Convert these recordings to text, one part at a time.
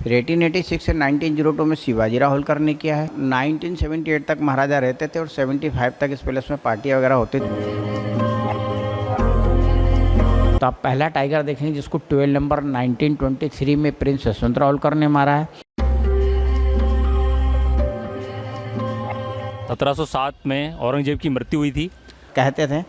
फिर 1886 से 1902 में शिवाजीराव होलकर ने किया है। 1978 तक महाराजा रहते थे और 75 तक इस पैलेस में पार्टियाँ वगैरह होती थी। तो आप पहला टाइगर देखेंगे जिसको 12 नंबर 1923 में प्रिंस यशवंतराव होलकर ने मारा है। 1707 में औरंगजेब की मृत्यु हुई थी। कहते थे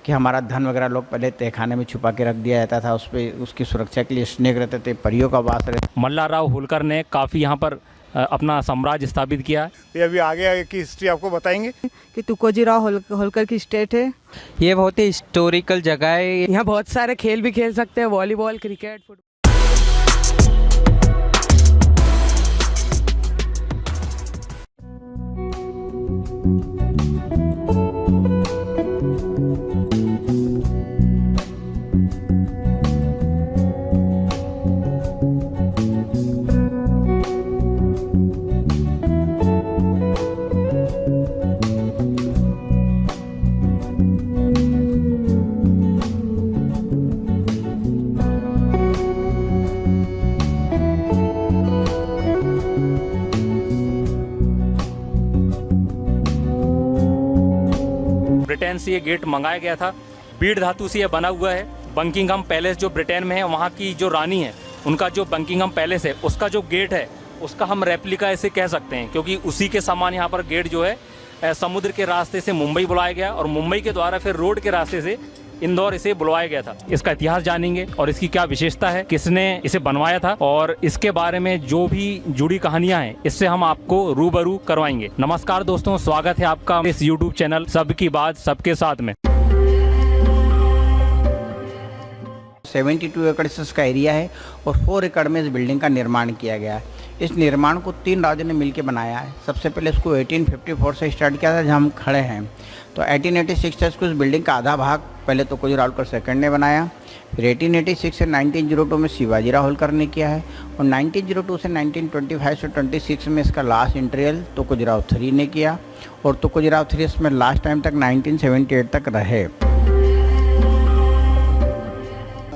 कि हमारा धन वगैरह लोग पहले तहखाने में छुपा के रख दिया जाता था, उस पर उसकी सुरक्षा के लिए स्नेक रहते थे, परियों का वास रहता। मल्हारराव होलकर ने काफ़ी यहाँ पर अपना साम्राज्य स्थापित किया। ये अभी आगे की हिस्ट्री आपको बताएंगे कि तुकोजीराव होलकर की स्टेट है। ये बहुत ही हिस्टोरिकल जगह है। यहाँ बहुत सारे खेल भी खेल सकते हैं, वॉलीबॉल, क्रिकेट, फुटबॉल। ब्रिटेन से ये गेट मंगाया गया था। बीड़ धातु से ये बना हुआ है। बकिंघम पैलेस जो ब्रिटेन में है, वहाँ की जो रानी है, उनका जो बकिंघम पैलेस है, उसका जो गेट है, उसका हम रेप्लिका ऐसे कह सकते हैं, क्योंकि उसी के समान यहाँ पर गेट जो है समुद्र के रास्ते से मुंबई बुलाया गया और मुंबई के द्वारा फिर रोड के रास्ते से इंदौर इसे बुलवाया गया था। इसका इतिहास जानेंगे और इसकी क्या विशेषता है, किसने इसे बनवाया था और इसके बारे में जो भी जुड़ी कहानियां हैं, इससे हम आपको रूबरू करवाएंगे। नमस्कार दोस्तों, स्वागत है आपका इस YouTube चैनल सबकी बात सबके साथ में। 72 एकड़ इसका एरिया है और 4 एकड़ में इस बिल्डिंग का निर्माण किया गया है। इस निर्माण को 3 राजाओं ने मिलकर बनाया है। सबसे पहले इसको 1854 से स्टार्ट किया था, जहाँ हम खड़े हैं। तो 1886 तक इसको इस बिल्डिंग का आधा भाग पहले तुकोजीराव होलकर सेकंड ने बनाया। फिर 1886 से 1902 में शिवाजीराव होलकर ने किया है और 1902 से 1925 से 26 में इसका लास्ट इंटीरियर तुकोजीराव 3 ने किया और तुकोजीराव 3 इसमें लास्ट टाइम तक 1978 तक रहे।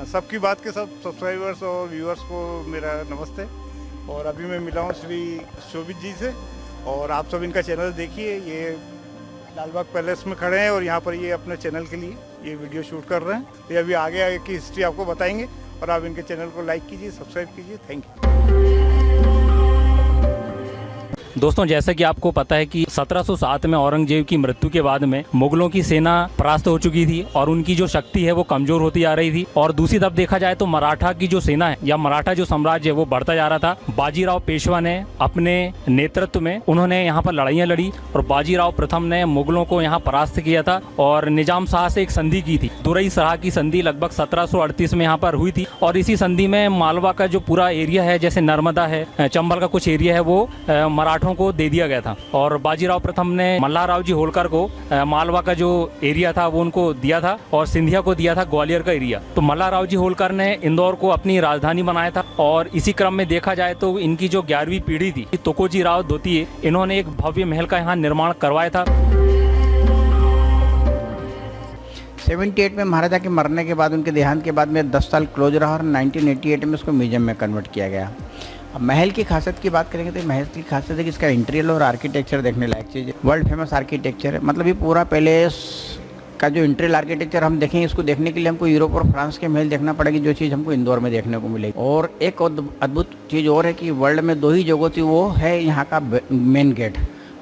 सबकी बात के सब सब्सक्राइबर्स और व्यूअर्स को मेरा नमस्ते। और अभी मैं मिला हूँ श्री शोभित जी से और आप सब इनका चैनल देखिए। ये लालबाग पैलेस में खड़े हैं और यहाँ पर ये अपने चैनल के लिए ये वीडियो शूट कर रहे हैं। तो ये अभी आगे की हिस्ट्री आपको बताएंगे और आप इनके चैनल को लाइक कीजिए, सब्सक्राइब कीजिए। Thank you. दोस्तों, जैसा कि आपको पता है कि 1707 में औरंगजेब की मृत्यु के बाद में मुगलों की सेना परास्त हो चुकी थी और उनकी जो शक्ति है वो कमजोर होती जा रही थी। और दूसरी तरफ देखा जाए तो मराठा की जो सेना है या मराठा जो साम्राज्य है वो बढ़ता जा रहा था। बाजीराव पेशवा ने अपने नेतृत्व में उन्होंने यहाँ पर लड़ाइयाँ लड़ी और बाजीराव प्रथम ने मुगलों को यहाँ परास्त किया था और निजाम शाह से एक संधि की थी। दुरई सराह की संधि लगभग 1738 में यहाँ पर हुई थी और इसी संधि में मालवा का जो पूरा एरिया है, जैसे नर्मदा है, चंबल का कुछ एरिया है, वो मराठा को दे दिया गया था। और बाजीराव प्रथम ने मल्हारराव जी होलकर को मालवा का जो एरिया था वो उनको दिया था और सिंधिया को दिया था ग्वालियर का एरिया। तो मल्हारराव जी होलकर ने इंदौर को अपनी राजधानी बनाया था। और इसी क्रम में देखा जाए तो इनकी जो 11वीं पीढ़ी थी तुकोजीराव द्वितीय, इन्होंने एक भव्य महल का यहाँ निर्माण करवाया था। 78 में महाराजा के मरने के बाद, उनके देहांत के बाद में 10 साल क्लोज रहा और 1988 में उसको म्यूजियम में कन्वर्ट किया गया। अब महल की खासियत की बात करेंगे तो महल की खासियत है कि इसका इंटीरियर और आर्किटेक्चर देखने लायक चीज़ है। वर्ल्ड फेमस आर्किटेक्चर है। मतलब ये पूरा पैलेस का जो इंटीरियर आर्किटेक्चर हम देखेंगे, इसको देखने के लिए हमको यूरोप और फ्रांस के महल देखना पड़ेगी, जो चीज़ हमको इंदौर में देखने को मिलेगी। और एक अद्भुत चीज़ और है कि वर्ल्ड में 2 ही जगह थी, वो है यहाँ का मेन गेट,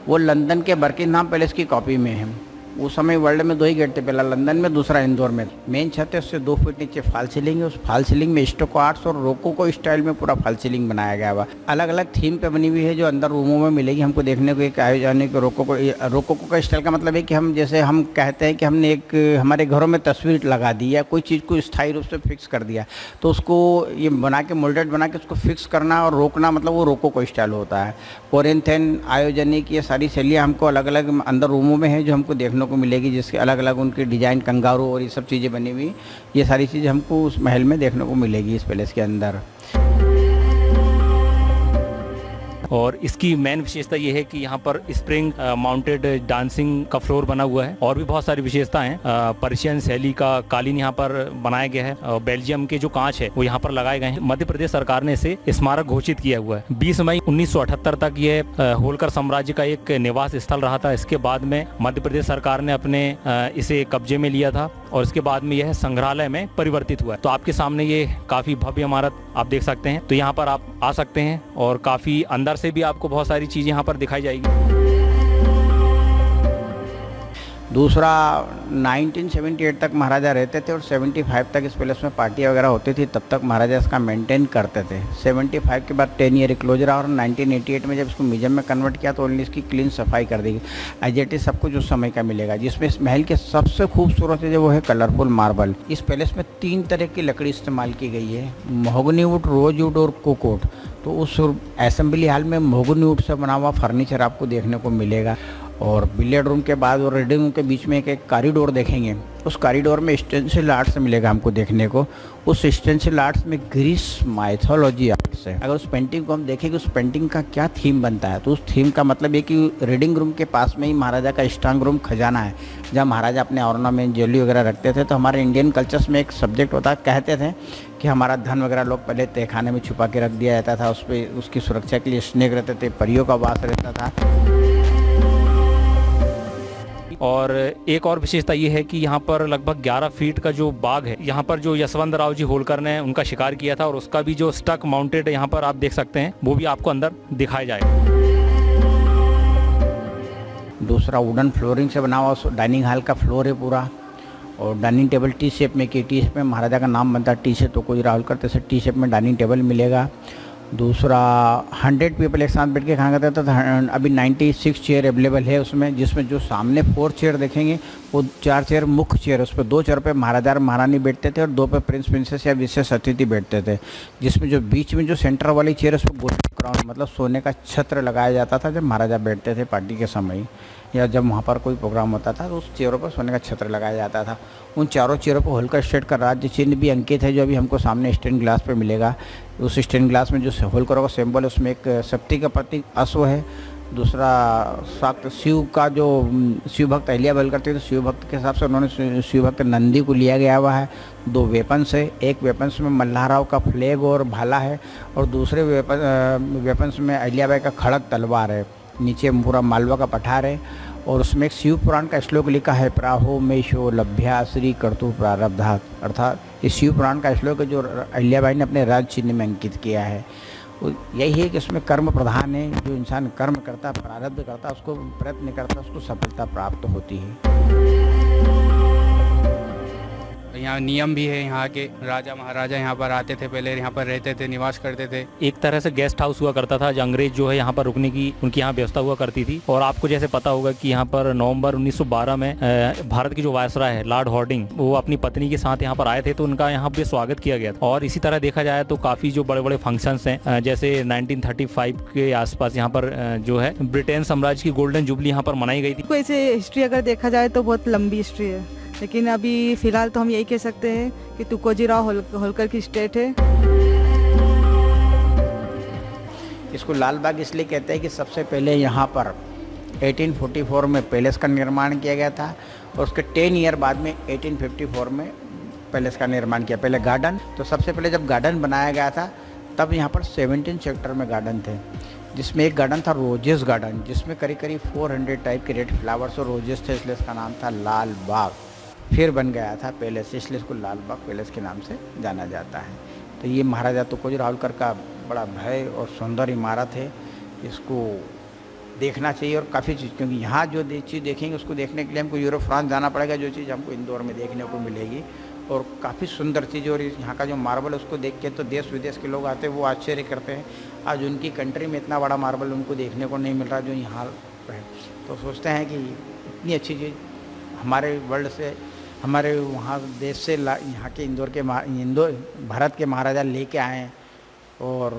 वो लंदन के बकिंघम पैलेस की कॉपी में है। उस समय वर्ल्ड में 2 ही गेट थे, पहला लंदन में, दूसरा इंदौर में। मेन छत है, उससे 2 फीट नीचे फॉल सीलिंग है। उस फॉल सीलिंग में स्टोको आर्ट्स और रोकोको स्टाइल में पूरा फॉल सीलिंग बनाया गया हुआ। अलग अलग थीम पे बनी हुई है, जो अंदर रूमों में मिलेगी हमको देखने को। एक आयोजन के रोकोको का स्टाइल का मतलब है कि हम जैसे हम कहते हैं कि हमने एक हमारे घरों में तस्वीर लगा दी या कोई चीज़ को स्थायी रूप से फिक्स कर दिया, तो उसको ये बना के मोल्डेड बना के उसको फिक्स करना और रोकना, मतलब वो रोकोको स्टाइल होता है। कोरिंथियन, आयोजनिक, ये सारी शैलियाँ हमको अलग अलग अंदर रूमों में है जो हमको देखने को मिलेगी, जिसके अलग अलग उनके डिजाइन, कंगारू और ये सब चीज़ें बनी हुई, ये सारी चीज़ें हमको उस महल में देखने को मिलेगी, इस पैलेस के अंदर। और इसकी मेन विशेषता ये है कि यहाँ पर स्प्रिंग माउंटेड डांसिंग का फ्लोर बना हुआ है और भी बहुत सारी विशेषताएं हैं। पर्शियन शैली का कालीन यहाँ पर बनाया गया है और बेल्जियम के जो कांच है वो यहाँ पर लगाए गए हैं। मध्य प्रदेश सरकार ने इसे स्मारक घोषित किया हुआ है। 20 मई 1978 तक ये होलकर साम्राज्य का एक निवास स्थल रहा था। इसके बाद में मध्य प्रदेश सरकार ने अपने इसे कब्जे में लिया था और इसके बाद में यह संग्रहालय में परिवर्तित हुआ है। तो आपके सामने ये काफी भव्य इमारत आप देख सकते हैं। तो यहाँ पर आप आ सकते हैं और काफी अंदर से भी आपको बहुत सारी चीजें यहाँ पर दिखाई जाएगी। दूसरा 1978 तक महाराजा रहते थे और 75 तक इस पैलेस में पार्टी वगैरह होती थी, तब तक महाराजा इसका मेंटेन करते थे। 75 के बाद 10 ईयर क्लोज रहा और 1988 में जब इसको म्यूजियम में कन्वर्ट किया तो ओनली इसकी क्लीन सफाई कर दी गई। एज इट इज सब कुछ उस समय का मिलेगा। जिसमें इस महल के सबसे खूबसूरत चीज़ वो है कलरफुल मार्बल। इस पैलेस में 3 तरह की लकड़ी इस्तेमाल की गई है, महोगनी वुड, रोज वुड और कोकवुड। तो उस असेंबली हॉल में महोगनी वुड से बना हुआ फर्नीचर आपको देखने को मिलेगा। और बिलियर्ड रूम के बाद और रीडिंग रूम के बीच में एक कॉरिडोर देखेंगे। उस कॉरिडोर में स्टेंसिल आर्ट्स मिलेगा हमको देखने को। उस स्टेंसिल आर्ट्स में ग्रीस माइथोलॉजी आर्ट्स है। अगर उस पेंटिंग को हम देखेंगे उस पेंटिंग का क्या थीम बनता है, तो उस थीम का मतलब ये कि रीडिंग रूम के पास में ही महाराजा का स्ट्रांग रूम खजाना है, जहाँ महाराजा अपने ऑर्नामेंट ज्वेलरी वगैरह रखते थे। तो हमारे इंडियन कल्चर्स में एक सब्जेक्ट होता, कहते थे कि हमारा धन वगैरह लोग पहले तहखाने में छुपा के रख दिया जाता था। उस पर उसकी सुरक्षा के लिए स्नेक रहते थे, परियों का वास रहता था। और एक और विशेषता ये है कि यहाँ पर लगभग 11 फीट का जो बाघ है, यहाँ पर जो यशवंत राव जी होलकर ने उनका शिकार किया था और उसका भी जो स्टक माउंटेड यहाँ पर आप देख सकते हैं, वो भी आपको अंदर दिखाया जाएगा। दूसरा वुडन फ्लोरिंग से बना हुआ डाइनिंग हॉल का फ्लोर है पूरा। और डाइनिंग टेबल टी शेप में की, टी शेप में महाराजा का नाम बनता है, टी से तो कोई राहुल करते से टी शेप में डाइनिंग टेबल मिलेगा। दूसरा 100 पीपल एक साथ बैठ के खाना खाते थे। तो अभी 96 चेयर अवेलेबल है उसमें, जिसमें जो सामने 4 चेयर देखेंगे वो 4 चेयर मुख्य चेयर, उस पर 2 चेयर पे महाराजा और महारानी बैठते थे और 2 पे प्रिंस प्रिंसेस या विशेष अतिथि बैठते थे। जिसमें जो बीच में जो सेंटर वाली चेयर है उस पर गोल्डन क्राउन मतलब सोने का छत्र लगाया जाता था जब महाराजा बैठते थे पार्टी के समय, या जब वहाँ पर कोई प्रोग्राम होता था तो उस चेयरों पर सोने का छत्र लगाया जाता था। उन चारों चेयरों पर होलकर स्टेट का राज्य चिन्ह भी अंकित है, जो अभी हमको सामने स्टेन ग्लास पे मिलेगा। उस स्टेन ग्लास में जो होलकरों का सिंबल है उसमें एक शक्ति का प्रतीक अश्व है। दूसरा शाक्त शिव का जो शिव भक्त अहिल्या बल करते थे, तो शिव भक्त के हिसाब से उन्होंने शिव भक्त नंदी को लिया गया हुआ है। 2 वेपन्स है, एक वेपन्स में मल्हाराव का फ्लैग और भाला है और दूसरे वेपन्स में अहिल्याबाई का खड़ग तलवार है। नीचे पूरा मालवा का पठार है और उसमें एक शिव पुराण का श्लोक लिखा है, प्राहो मेशो लभ्या श्री कर्तु प्रारब्धात्। अर्थात ये शिव पुराण का श्लोक है जो अहिल्याबाई ने अपने राज चिन्ह में अंकित किया है। यही है कि उसमें कर्म प्रधान है, जो इंसान कर्म करता, प्रारब्ध करता, उसको प्रयत्न करता, उसको सफलता प्राप्त होती है। यहाँ नियम भी है, यहाँ के राजा महाराजा यहाँ पर आते थे, पहले यहाँ पर रहते थे, निवास करते थे। एक तरह से गेस्ट हाउस हुआ करता था, जो अंग्रेज जो है यहाँ पर रुकने की उनकी यहाँ व्यवस्था हुआ करती थी। और आपको जैसे पता होगा कि यहाँ पर नवंबर 1912 में भारत की जो वायसराय है लॉर्ड हॉर्डिंग, वो अपनी पत्नी के साथ यहाँ पर आए थे, तो उनका यहाँ पे स्वागत किया गया था। और इसी तरह देखा जाए तो काफी जो बड़े बड़े फंक्शंस हैं, जैसे 1935 के आसपास यहाँ पर जो है ब्रिटेन साम्राज्य की गोल्डन जुबली यहाँ पर मनाई गई थी। कोई ऐसे हिस्ट्री अगर देखा जाए तो बहुत लंबी हिस्ट्री है, लेकिन अभी फिलहाल तो हम यही कह सकते हैं कि तुकोजी राव होलकर की स्टेट है। इसको लाल बाग इसलिए कहते हैं कि सबसे पहले यहाँ पर 1844 में पैलेस का निर्माण किया गया था और उसके 10 ईयर बाद में 1854 में पैलेस का निर्माण किया। पहले गार्डन, तो सबसे पहले जब गार्डन बनाया गया था तब यहाँ पर 17 सेक्टर में गार्डन थे, जिसमें एक गार्डन था रोजेस गार्डन, जिसमें करीब करीब 400 टाइप के रेड फ्लावर्स और रोजेस थे, इसलिए इसका नाम था लाल बाग। फिर बन गया था पैलेस, इसलिए इसको लाल बाग पैलेस के नाम से जाना जाता है। तो ये महाराजा तुकोजी राव होलकर का बड़ा भव्य और सुंदर इमारत है, इसको देखना चाहिए। और काफ़ी चीज़, क्योंकि यहाँ जो चीज़ देखेंगे उसको देखने के लिए हमको यूरोप फ्रांस जाना पड़ेगा, जो चीज़ हमको इंदौर में देखने को मिलेगी। और काफ़ी सुंदर चीज़, और यहाँ का जो मार्बल है उसको देख के तो देश विदेश के लोग आते हैं, वो आश्चर्य करते हैं। आज उनकी कंट्री में इतना बड़ा मार्बल उनको देखने को नहीं मिल रहा जो यहाँ है, तो सोचते हैं कि इतनी अच्छी चीज़ हमारे वर्ल्ड से, हमारे वहाँ देश से यहाँ के इंदौर भारत के महाराजा लेके आए हैं। और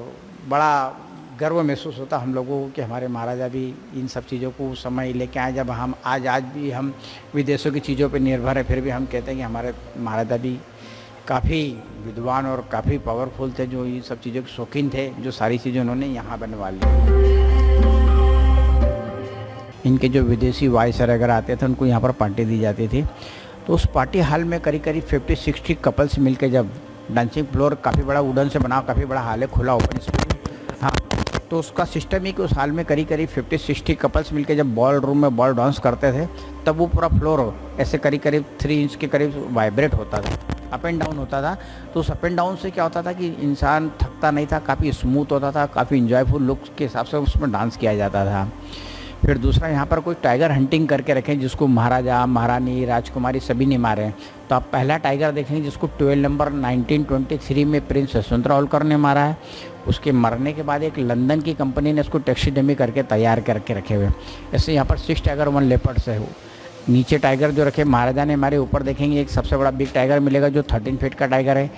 बड़ा गर्व महसूस होता हम लोगों को कि हमारे महाराजा भी इन सब चीज़ों को उस समय लेके आए जब हम आज भी हम विदेशों की चीज़ों पर निर्भर है, फिर भी हम कहते हैं कि हमारे महाराजा भी काफ़ी विद्वान और काफ़ी पावरफुल थे, जो इन सब चीज़ों के शौकीन थे, जो सारी चीज़ें उन्होंने यहाँ बनवा ली। इनके जो विदेशी वायसर अगर आते थे उनको यहाँ पर पार्टी दी जाती थी। तो उस पार्टी हॉल में करीब करीब 50-60 कपल्स मिलकर जब डांसिंग फ्लोर काफ़ी बड़ा वुडन से बना, काफ़ी बड़ा हॉल है, खुला ओपन स्पेस। हाँ, तो उसका सिस्टम ही कि उस हॉल में करीब करीब 50-60 कपल्स मिलकर जब बॉल रूम में बॉल डांस करते थे तब वो पूरा फ्लोर ऐसे करीब करीब 3 इंच के करीब वाइब्रेट होता था, अप एंड डाउन होता था। तो उस अप एंड डाउन से क्या होता था कि इंसान थकता नहीं था, काफ़ी स्मूथ होता था, काफ़ी इंजॉयफुल लुक के हिसाब से उसमें डांस किया जाता था। फिर दूसरा यहाँ पर कोई टाइगर हंटिंग करके रखें जिसको महाराजा, महारानी, राजकुमारी सभी ने मारे हैं। तो आप पहला टाइगर देखेंगे जिसको 12 नंबर 1923 में प्रिंस यशवंतराव होलकर ने मारा है। उसके मरने के बाद एक लंदन की कंपनी ने इसको टैक्सीडेमी करके तैयार करके रखे हुए। ऐसे यहाँ पर 6 टाइगर 1 लेपर्ड्स है। नीचे टाइगर जो रखे महाराजा ने हमारे, ऊपर देखेंगे एक सबसे बड़ा बिग टाइगर मिलेगा जो 13 फीट का टाइगर है।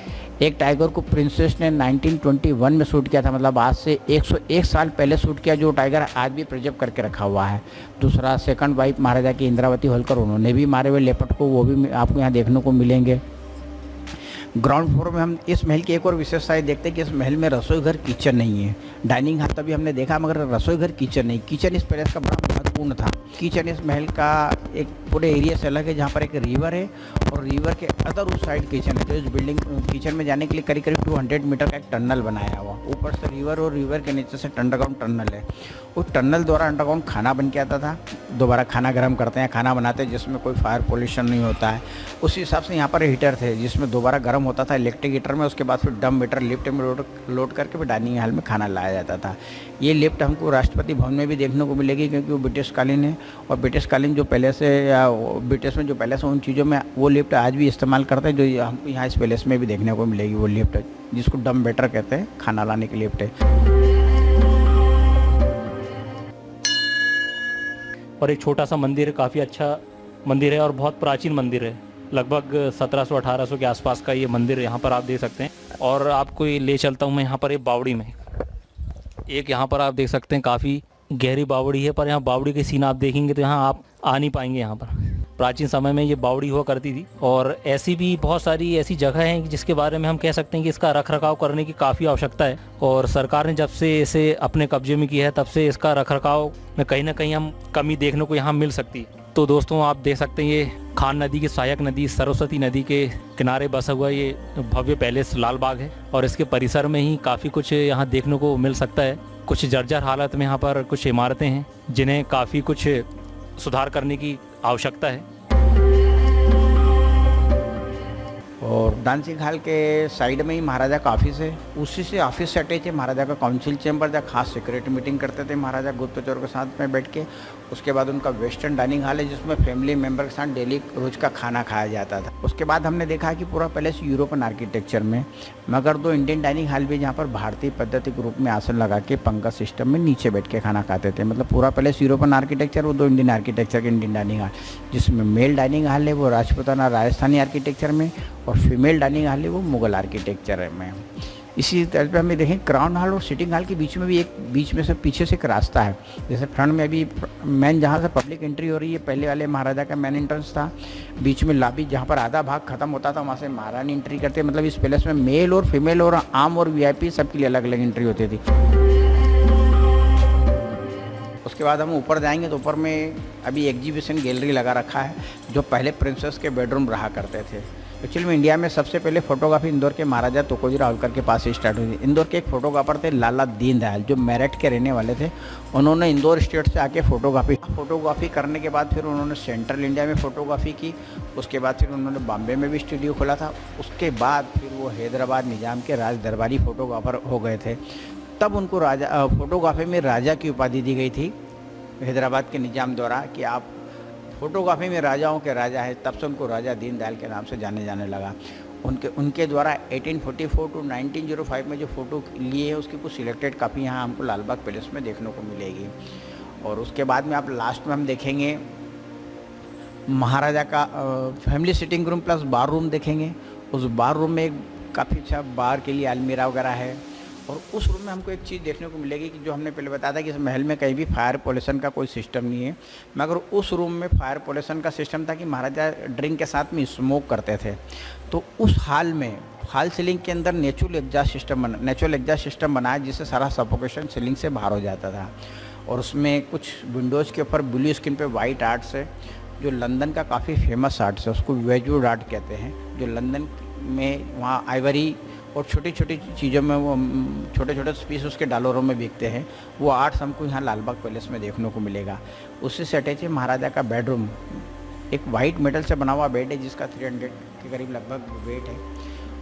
एक टाइगर को प्रिंसेस ने 1921 में शूट किया था, मतलब आज से 101 साल पहले शूट किया, जो टाइगर आज भी प्रिजर्व करके रखा हुआ है। दूसरा सेकंड वाइफ महाराजा की इंद्रावती होलकर, उन्होंने भी मारे हुए लेपर्ड को, वो भी आपको यहाँ देखने को मिलेंगे। ग्राउंड फ्लोर में हम इस महल की एक और विशेषता ये देखते हैं कि इस महल में रसोई घर किचन नहीं है। डाइनिंग हॉल तभी हमने देखा मगर रसोई घर किचन नहीं। किचन इस पैलेस का बड़ा महत्वपूर्ण था। किचन इस महल का एक पूरे एरिया से अलग है जहाँ पर एक रिवर है और रिवर के अदर उस साइड किचन है। तो इस बिल्डिंग किचन में जाने के लिए करीब करीब 200 मीटर का एक टनल बनाया हुआ, ऊपर से रिवर और रिवर के नीचे से अंडरग्राउंड टनल है। उस टनल द्वारा अंडरग्राउंड खाना बन के आता था। दोबारा खाना गर्म करते हैं, खाना बनाते हैं जिसमें कोई फायर पोल्यूशन नहीं होता है। उसी हिसाब से यहाँ पर हीटर थे जिसमें दोबारा गर्म होता था इलेक्ट्रिक हीटर में। उसके बाद फिर डम मीटर लिफ्ट में लोड करके फिर डाइनिंग हॉल में खाना लाया जाता था। ये लिफ्ट हमको राष्ट्रपति भवन में भी देखने को मिलेगी क्योंकि वो ब्रिटिश कालीन है और ब्रिटिश कालीन जो पैलेस है या ब्रिटिश में जो पैलेस है उन चीज़ों में वो लिफ्ट आज भी इस्तेमाल करते हैं, जो हमको यहाँ इस पैलेस में भी देखने को मिलेगी। वो लिफ्ट जिसको डम मीटर कहते हैं, खाना लाने की लिफ्ट है। और एक छोटा सा मंदिर है, काफ़ी अच्छा मंदिर है और बहुत प्राचीन मंदिर है। लगभग 1700-1800 के आसपास का ये मंदिर यहाँ पर आप देख सकते हैं। और आपको ये ले चलता हूँ मैं यहाँ पर एक बावड़ी में। एक यहाँ पर आप देख सकते हैं काफ़ी गहरी बावड़ी है, पर यहाँ बावड़ी के सीन आप देखेंगे तो यहाँ आप आ नहीं पाएंगे। यहाँ पर प्राचीन समय में ये बावड़ी हुआ करती थी। और ऐसी भी बहुत सारी ऐसी जगह हैं जिसके बारे में हम कह सकते हैं कि इसका रख रखाव करने की काफ़ी आवश्यकता है। और सरकार ने जब से इसे अपने कब्जे में किया है तब से इसका रख रखाव में कहीं ना कहीं हम कमी देखने को यहाँ मिल सकती है। तो दोस्तों आप देख सकते हैं ये खान नदी की सहायक नदी सरस्वती नदी के किनारे बसा हुआ ये भव्य पैलेस लाल बाग है। और इसके परिसर में ही काफ़ी कुछ यहाँ देखने को मिल सकता है। कुछ जर्जर हालत में यहाँ पर कुछ इमारतें हैं जिन्हें काफ़ी कुछ सुधार करने की आवश्यकता है। और डांसिंग हॉल के साइड में ही महाराजा का ऑफिस है। उसी से ऑफिस से अटैच है महाराजा का काउंसिल चैम्बर, जहाँ खास सीक्रेट मीटिंग करते थे महाराजा गुप्तचरों के साथ में बैठ के। उसके बाद उनका वेस्टर्न डाइनिंग हॉल है जिसमें फैमिली मेंबर के साथ डेली रोज का खाना खाया जाता था। उसके बाद हमने देखा कि पूरा पैलेस यूरोपियन आर्किटेक्चर में, मगर 2 इंडियन डाइनिंग हॉल भी जहाँ पर भारतीय पद्धति के रूप में आसन लगा के पंखा सिस्टम में नीचे बैठ के खाना खाते थे। मतलब पूरा पैलेस यूरोपियन आर्किटेक्चर, वो 2 इंडियन आर्किटेक्चर के इंडियन डाइनिंग हॉल। जिसमें मेल डाइनिंग हॉल है वो राजपूताना राजस्थानी आर्किटेक्चर में और फीमेल डाइनिंग हॉल है वो मुगल आर्किटेक्चर में। इसी तरह पे हमें देखें क्राउन हॉल और सिटिंग हॉल के बीच में भी एक बीच में से पीछे से एक रास्ता है। जैसे फ्रंट में अभी मेन जहाँ से पब्लिक एंट्री हो रही है, पहले वाले महाराजा का मेन एंट्रेंस था। बीच में लॉबी जहाँ पर आधा भाग खत्म होता था वहाँ से महारानी एंट्री करते। मतलब इस पैलेस में मेल और फीमेल और आम और वीआईपी सबके लिए अलग अलग एंट्री होती थी। उसके बाद हम ऊपर जाएंगे तो ऊपर में अभी एग्जीबिशन गैलरी लगा रखा है जो पहले प्रिंसेस के बेडरूम रहा करते थे। एक्चुअली में इंडिया में सबसे पहले फोटोग्राफी इंदौर के महाराजा तुकोजीराव होलकर के पास ही स्टार्ट हुई थी। इंदौर के एक फोटोग्राफर थे लाला दीनदयाल जो मेरठ के रहने वाले थे। उन्होंने इंदौर स्टेट से आके फोटोग्राफी करने के बाद फिर उन्होंने सेंट्रल इंडिया में फ़ोटोग्राफी की। उसके बाद फिर उन्होंने बॉम्बे में भी स्टूडियो खोला था। उसके बाद फिर वो हैदराबाद निज़ाम के राज दरबारी फोटोग्राफर हो गए थे। तब उनको राजा फोटोग्राफी में राजा की उपाधि दी गई थी हैदराबाद के निज़ाम द्वारा कि आप फोटोग्राफी में राजाओं के राजा है। तब से उनको राजा दीनदयाल के नाम से जाने लगा। उनके द्वारा 1844 टू 1905 में जो फ़ोटो लिए है उसकी कुछ सिलेक्टेड कापी यहाँ हमको लाल बाग पैलेस में देखने को मिलेगी। और उसके बाद में आप लास्ट में हम देखेंगे महाराजा का फैमिली सिटिंग रूम प्लस बार रूम देखेंगे। उस बार रूम में काफ़ी अच्छा बार के लिए अलमीरा वगैरह है। और उस रूम में हमको एक चीज़ देखने को मिलेगी कि जो हमने पहले बताया था कि इस महल में कहीं भी फायर पोल्यूशन का कोई सिस्टम नहीं है, मगर उस रूम में फायर पोल्यूशन का सिस्टम था कि महाराजा ड्रिंक के साथ में स्मोक करते थे। तो उस हाल में हाल सीलिंग के अंदर नेचुरल एग्जॉस्ट सिस्टम बनाया जिससे सारा सफोकेशन सीलिंग से बाहर हो जाता था। और उसमें कुछ विंडोज़ के ऊपर ब्लू स्क्रीन पे वाइट आर्ट्स है, जो लंदन का काफ़ी फेमस आर्ट्स है, उसको वेजवुड आर्ट कहते हैं, जो लंदन में वहाँ आइवरी और छोटी छोटी चीज़ों में वो छोटे छोटे पीस उसके डॉलरों में बिकते हैं। वो आर्ट्स हमको यहाँ लाल बाग पैलेस में देखने को मिलेगा। उससे से अटैच है महाराजा का बेडरूम, एक वाइट मेटल से बना हुआ बेड है जिसका 300 के करीब लगभग वेट है,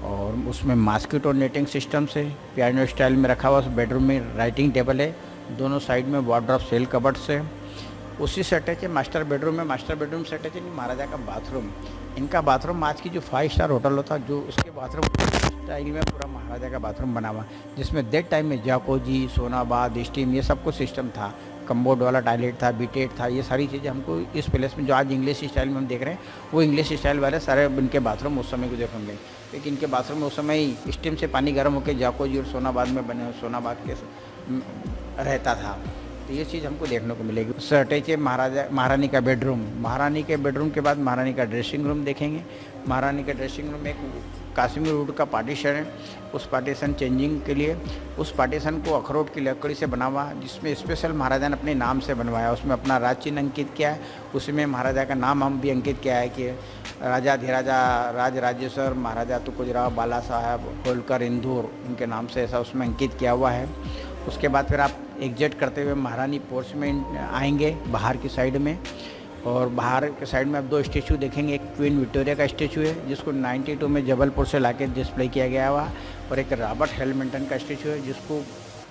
और उसमें मॉस्किटो नेटिंग सिस्टम से पियानो स्टाइल में रखा हुआ उस बेडरूम में राइटिंग टेबल है, दोनों साइड में वार्डरोब सेल कबर्ड से। उसी से अटैच है मास्टर बेडरूम में, मास्टर बेडरूम से अटैच है महाराजा का बाथरूम। इनका बाथरूम आज की जो 5 स्टार होटल होता जो उसके बाथरूम स्टाइल में पूरा महाराजा का बाथरूम बना हुआ, जिसमें डेट टाइम में जाकोजी, सोनाबाद, स्टीम, ये सब कुछ सिस्टम था, कम्बोर्ड वाला टॉयलेट था, बीटेड था, ये सारी चीज़ें हमको इस पैलेस में जो आज इंग्लिश स्टाइल में हम देख रहे हैं वो इंग्लिश स्टाइल वाले सारे इनके बाथरूम उस समय को देखने मिले। लेकिन इनके बाथरूम में उस समय स्टीम से पानी गर्म होकर जाकोजी और सोनाबाद में बने, सोनाबाद के रहता था, तो ये चीज़ हमको देखने को मिलेगी। उससे अटैच है महारानी का बेडरूम। महारानी के बेडरूम के बाद महारानी का ड्रेसिंग रूम देखेंगे। महारानी के ड्रेसिंग रूम में एक काश्मीर वुड का पार्टीशन है, उस पार्टीशन चेंजिंग के लिए उस पार्टीशन को अखरोट की लकड़ी से बना हुआ, जिसमें स्पेशल महाराजा ने अपने नाम से बनवाया, उसमें अपना राज चिन्ह अंकित किया है, उसमें महाराजा का नाम हम भी अंकित किया है कि राजा धीराजा राज राजेश्वर महाराजा तुकोजराव बाला साहब होलकर इंदौर, उनके नाम से ऐसा उसमें अंकित किया हुआ है। उसके बाद फिर आप एग्जिट करते हुए महारानी पोर्च में आएंगे बाहर की साइड में, और बाहर के साइड में आप 2 स्टेचू देखेंगे। एक क्वीन विक्टोरिया का स्टेचू है जिसको 92 में जबलपुर से लाके डिस्प्ले किया गया हुआ, और एक रॉबर्ट हैमिल्टन का स्टेचू है जिसको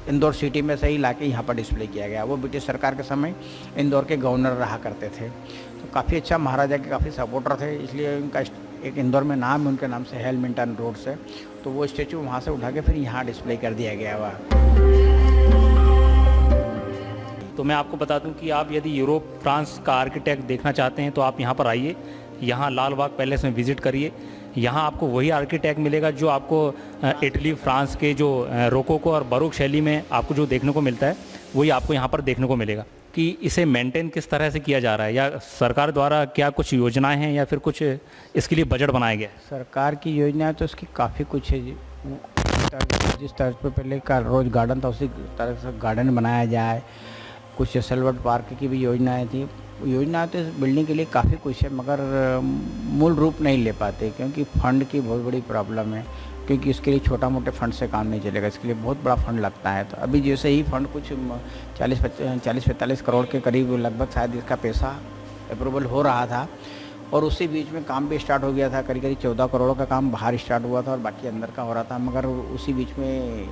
इंदौर सिटी में से ही लाके यहाँ पर डिस्प्ले किया गया। वो ब्रिटिश सरकार के समय इंदौर के गवर्नर रहा करते थे, तो काफ़ी अच्छा महाराजा के काफ़ी सपोर्टर थे, इसलिए उनका एक इंदौर में नाम है उनके नाम से, हैमिल्टन रोड से। तो वो स्टेचू वहाँ से उठा के फिर यहाँ डिस्प्ले कर दिया गया हुआ। तो मैं आपको बता दूं कि आप यदि यूरोप फ्रांस का आर्किटेक्ट देखना चाहते हैं तो आप यहाँ पर आइए, यहाँ लाल बाग पैलेस में विज़िट करिए। यहाँ आपको वही आर्किटेक्ट मिलेगा जो आपको इटली फ्रांस के जो रोकोको और बरोक शैली में आपको जो देखने को मिलता है वही आपको यहाँ पर देखने को मिलेगा। कि इसे मेंटेन किस तरह से किया जा रहा है, या सरकार द्वारा क्या कुछ योजनाएं हैं या फिर कुछ इसके लिए बजट बनाया गया है? सरकार की योजनाएं तो इसकी काफ़ी कुछ है जी। जिस तरह पर पहले का रोज गार्डन था उसी तरह से गार्डन बनाया जाए। कुछ सलवट पार्क की भी योजनाएं थी। योजनाएं तो इस बिल्डिंग के लिए काफ़ी कुछ है, मगर मूल रूप नहीं ले पाते क्योंकि फ़ंड की बहुत बड़ी प्रॉब्लम है, क्योंकि इसके लिए छोटा मोटे फंड से काम नहीं चलेगा, इसके लिए बहुत बड़ा फंड लगता है। तो अभी जैसे ही फंड कुछ 40-45 करोड़ के करीब लगभग शायद इसका पैसा अप्रूवल हो रहा था, और उसी बीच में काम भी स्टार्ट हो गया था। करीब 14 करोड़ का काम बाहर स्टार्ट हुआ था और बाकी अंदर का हो रहा था, मगर उसी बीच में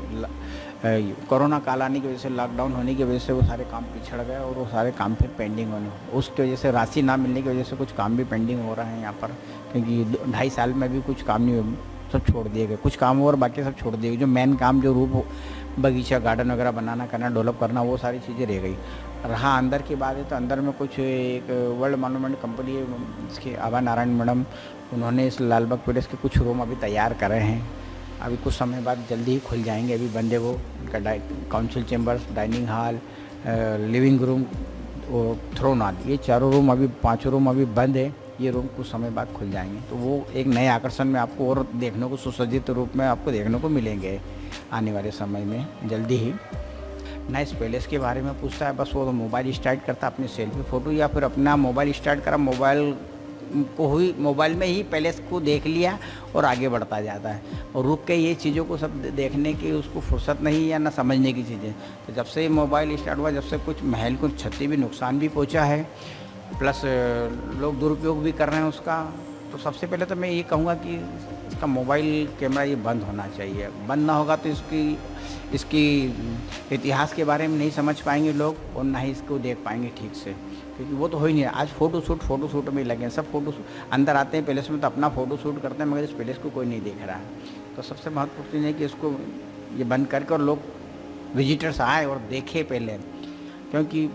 कोरोना काल आने की वजह से, लॉकडाउन होने की वजह से वो सारे काम पिछड़ गए और वो सारे काम फिर पेंडिंग होने, उसकी वजह से राशि ना मिलने की वजह से कुछ काम भी पेंडिंग हो रहा है यहाँ पर, क्योंकि 2.5 साल में भी कुछ काम नहीं, सब छोड़ दिए गए। कुछ काम और बाकी सब छोड़ दिए गए। जो मेन काम जो रूप बगीचा गार्डन वगैरह बनाना करना, डेवलप करना, वो सारी चीज़ें रह गई। रहा अंदर की बात है तो अंदर में कुछ एक वर्ल्ड मॉन्यूमेंट कंपनी है, इसके आभा नारायण मैडम, उन्होंने इस लाल बाग पैलेस के कुछ रूम अभी तैयार करे हैं। अभी कुछ समय बाद जल्दी ही खुल जाएंगे। अभी बंदे वो उनका council chambers, dining hall, living room और थ्रोन हॉल, ये 4 रूम अभी 5 रूम अभी बंद है। ये रूम कुछ समय बाद खुल जाएंगे, तो वो एक नए आकर्षण में आपको और देखने को सुसज्जित रूप में आपको देखने को मिलेंगे आने वाले समय में जल्दी ही। ना इस पैलेस के बारे में पूछता है, बस वो तो मोबाइल स्टार्ट करता अपनी सेल्फी फ़ोटो, या फिर अपना मोबाइल स्टार्ट करा, मोबाइल में ही पैलेस को देख लिया और आगे बढ़ता जाता है, और रुक के ये चीज़ों को सब देखने की उसको फुर्सत नहीं या ना समझने की चीज़ें। तो जब से मोबाइल स्टार्ट हुआ, जब से कुछ महल को क्षति भी, नुकसान भी पहुंचा है, प्लस लोग दुरुपयोग भी कर रहे हैं उसका। तो सबसे पहले तो मैं ये कहूँगा कि इसका मोबाइल कैमरा ये बंद होना चाहिए। बंद ना होगा तो इसकी इतिहास के बारे में नहीं समझ पाएंगे लोग, और ना ही इसको देख पाएंगे ठीक से, क्योंकि वो तो हो ही नहीं। आज फ़ोटो शूट में लगे हैं सब। अंदर आते हैं पैलेस में तो अपना फ़ोटो शूट करते हैं, मगर इस पैलेस को कोई नहीं देख रहा है। तो सबसे महत्वपूर्ण चीज़ है कि इसको ये बंद करके और लोग विजिटर्स आए और देखें पहले, क्योंकि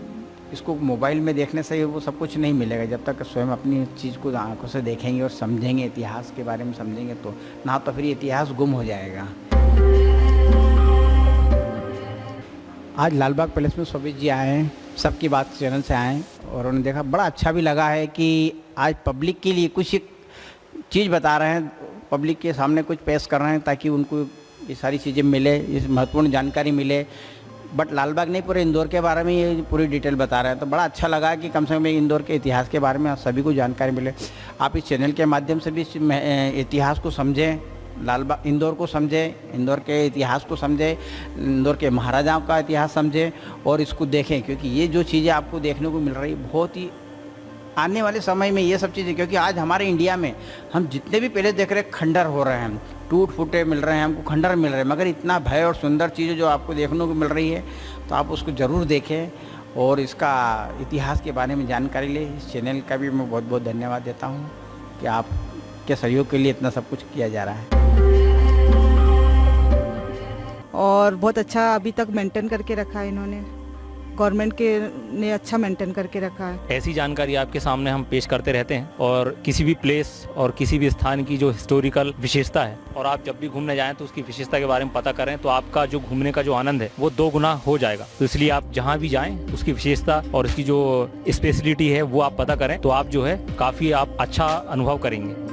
इसको मोबाइल में देखने से वो सब कुछ नहीं मिलेगा। जब तक स्वयं अपनी चीज़ को आंखों से देखेंगे और समझेंगे, इतिहास के बारे में समझेंगे, तो ना तो फिर इतिहास गुम हो जाएगा। आज लाल बाग पैलेस में शोभित जी आए हैं, सबकी बात चैनल से आए हैं, और उन्होंने देखा, बड़ा अच्छा भी लगा है कि आज पब्लिक के लिए कुछ एक चीज़ बता रहे हैं, पब्लिक के सामने कुछ पेश कर रहे हैं, ताकि उनको ये सारी चीज़ें मिले, इस महत्वपूर्ण जानकारी मिले। बट लालबाग नहीं, पूरे इंदौर के बारे में ये पूरी डिटेल बता रहे हैं। तो बड़ा अच्छा लगा कि कम से कम इंदौर के इतिहास के बारे में सभी को जानकारी मिले। आप इस चैनल के माध्यम से भी इस इतिहास को समझें, लालबाग इंदौर को समझें, इंदौर के इतिहास को समझें, इंदौर के महाराजाओं का इतिहास समझें और इसको देखें, क्योंकि ये जो चीज़ें आपको देखने को मिल रही है बहुत ही आने वाले समय में ये सब चीज़ें, क्योंकि आज हमारे इंडिया में हम जितने भी पहले देख रहे हैं खंडर हो रहे हैं, टूट फूटे मिल रहे हैं, हमको खंडर मिल रहे हैं, मगर इतना भय और सुंदर चीज़ें जो आपको देखने को मिल रही है तो आप उसको ज़रूर देखें और इसका इतिहास के बारे में जानकारी लें। इस चैनल का भी मैं बहुत बहुत धन्यवाद देता हूँ कि आपके सहयोग के लिए इतना सब कुछ किया जा रहा है। और बहुत अच्छा अभी तक मेंटेन करके रखा है इन्होंने, गवर्नमेंट के ने अच्छा मेंटेन करके रखा है। ऐसी जानकारी आपके सामने हम पेश करते रहते हैं और किसी भी प्लेस और किसी भी स्थान की जो हिस्टोरिकल विशेषता है और आप जब भी घूमने जाएं तो उसकी विशेषता के बारे में पता करें तो आपका जो घूमने का जो आनंद है वो 2 गुना हो जाएगा। तो इसलिए आप जहां भी जाएं उसकी विशेषता और उसकी जो स्पेशलिटी है वो आप पता करें तो आप जो है काफ़ी आप अच्छा अनुभव करेंगे।